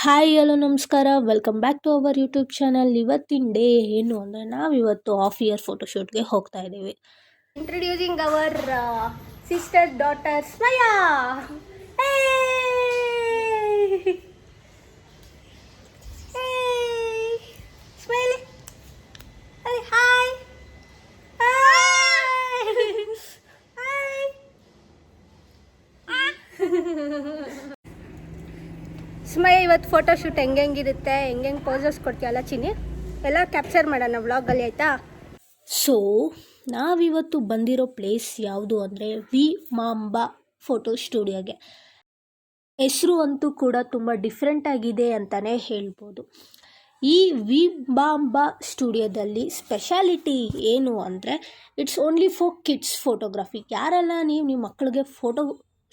Hi hello ನಮಸ್ಕಾರ, welcome back to our YouTube channel. ಇವತ್ತಿನ day ಏನು ಅಂದರೆ ನಾವಿವತ್ತು ಆಫ್ ಇಯರ್ ಫೋಟೋಶೂಟ್ಗೆ ಹೋಗ್ತಾ ಇದ್ದೀವಿ. Introducing our sister daughter Smaya. Smiley hi. Smaya, ಇವತ್ತು ಫೋಟೋಶೂಟ್ ಹೆಂಗಿರುತ್ತೆ, ಹೆಂಗೆ ಪೋಸಸ್ ಕೊಡ್ತೀಯಲ್ಲ ಚಿನ್ನಿ, ಎಲ್ಲ ಕ್ಯಾಪ್ಚರ್ ಮಾಡೋಣ ವ್ಲಾಗಲ್ಲಿ, ಆಯಿತಾ? ಸೊ ನಾವಿವತ್ತು ಬಂದಿರೋ ಪ್ಲೇಸ್ ಯಾವುದು ಅಂದರೆ ವಿ ಮಾಂಬಾ ಫೋಟೋ ಸ್ಟುಡಿಯೋಗೆ. ಹೆಸರು ಅಂತೂ ಕೂಡ ತುಂಬ ಡಿಫ್ರೆಂಟ್ ಆಗಿದೆ ಅಂತಲೇ ಹೇಳ್ಬೋದು. ಈ ವಿ ಮಾಂಬಾ ಸ್ಟುಡಿಯೋದಲ್ಲಿ ಸ್ಪೆಷಾಲಿಟಿ ಏನು ಅಂದರೆ it's only for kids photography. ಯಾರೆಲ್ಲ ನಿಮ್ಮ ಮಕ್ಕಳಿಗೆ ಫೋಟೋ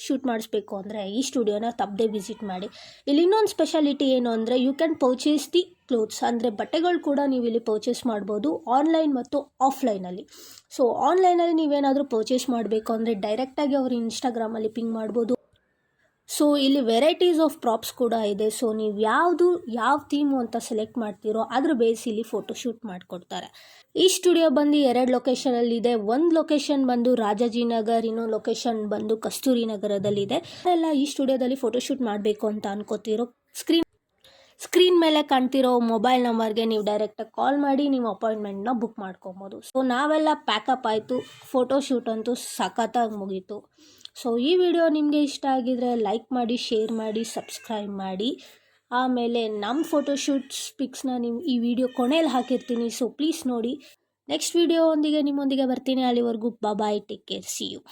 ಶೂಟ್ ಮಾಡಿಸ್ಬೇಕು ಅಂದರೆ ಈ ಸ್ಟುಡಿಯೋನ ತಪ್ಪದೆ ವಿಸಿಟ್ ಮಾಡಿ. ಇಲ್ಲಿ ಇನ್ನೊಂದು ಸ್ಪೆಷಾಲಿಟಿ ಏನು ಅಂದರೆ you can purchase the clothes, ಅಂದರೆ ಬಟ್ಟೆಗಳು ಕೂಡ ನೀವು ಇಲ್ಲಿ ಪರ್ಚೇಸ್ ಮಾಡ್ಬೋದು ಆನ್ಲೈನ್ ಮತ್ತು ಆಫ್ಲೈನಲ್ಲಿ. ಸೊ ಆನ್ಲೈನಲ್ಲಿ ನೀವೇನಾದರೂ ಪರ್ಚೇಸ್ ಮಾಡಬೇಕು ಅಂದರೆ ಡೈರೆಕ್ಟಾಗಿ ಅವರು ಇನ್ಸ್ಟಾಗ್ರಾಮಲ್ಲಿ ಪಿಂಗ್ ಮಾಡ್ಬೋದು. ಸೊ ಇಲ್ಲಿ ವೆರೈಟೀಸ್ ಆಫ್ ಪ್ರಾಪ್ಸ್ ಕೂಡ ಇದೆ. ಸೊ ನೀವು ಯಾವ ಥೀಮು ಅಂತ ಸೆಲೆಕ್ಟ್ ಮಾಡ್ತೀರೋ ಅದ್ರ ಬೇಸ್ ಇಲ್ಲಿ ಫೋಟೋಶೂಟ್ ಮಾಡಿಕೊಡ್ತಾರೆ. ಈ ಸ್ಟುಡಿಯೋ ಬಂದು 2 ಲೊಕೇಶನಲ್ಲಿದೆ. ಒಂದು ಲೊಕೇಶನ್ ಬಂದು ರಾಜಾಜಿನಗರ್, ಇನ್ನೊಂದು ಲೊಕೇಶನ್ ಬಂದು ಕಸ್ತೂರಿ ನಗರದಲ್ಲಿದೆ. ಎಲ್ಲ ಈ ಸ್ಟುಡಿಯೋದಲ್ಲಿ ಫೋಟೋಶೂಟ್ ಮಾಡಬೇಕು ಅಂತ ಅನ್ಕೋತಿರೋ ಸ್ಕ್ರೀನ್ ಮೇಲೆ ಕಾಣ್ತಿರೋ ಮೊಬೈಲ್ ನಂಬರ್ಗೆ ನೀವು ಡೈರೆಕ್ಟಾಗಿ ಕಾಲ್ ಮಾಡಿ ನೀವು ಅಪಾಯಿಂಟ್ಮೆಂಟ್ನ ಬುಕ್ ಮಾಡ್ಕೊಬೋದು. ಸೊ ನಾವೆಲ್ಲ ಪ್ಯಾಕಪ್ ಆಯಿತು, ಫೋಟೋಶೂಟ್ ಅಂತೂ ಸಖತ್ತಾಗಿ ಮುಗೀತು. ಸೊ ಈ ವಿಡಿಯೋ ನಿಮಗೆ ಇಷ್ಟ ಆಗಿದರೆ ಲೈಕ್ ಮಾಡಿ, ಶೇರ್ ಮಾಡಿ, ಸಬ್ಸ್ಕ್ರೈಬ್ ಮಾಡಿ. ಆಮೇಲೆ ನಮ್ಮ ಫೋಟೋಶೂಟ್ಸ್ ಪಿಕ್ಸ್ನ ನೀವು ಈ ವಿಡಿಯೋ ಕೊನೆಯಲ್ಲಿ ಹಾಕಿರ್ತೀನಿ. ಸೊ ಪ್ಲೀಸ್ ನೋಡಿ. ನೆಕ್ಸ್ಟ್ ವಿಡಿಯೋ ನಿಮ್ಮೊಂದಿಗೆ ಬರ್ತೀನಿ. ಅಲ್ಲಿವರೆಗೂ ಬಾಯ್, ಟೇಕ್ ಕೇರ್, ಸಿ ಯು.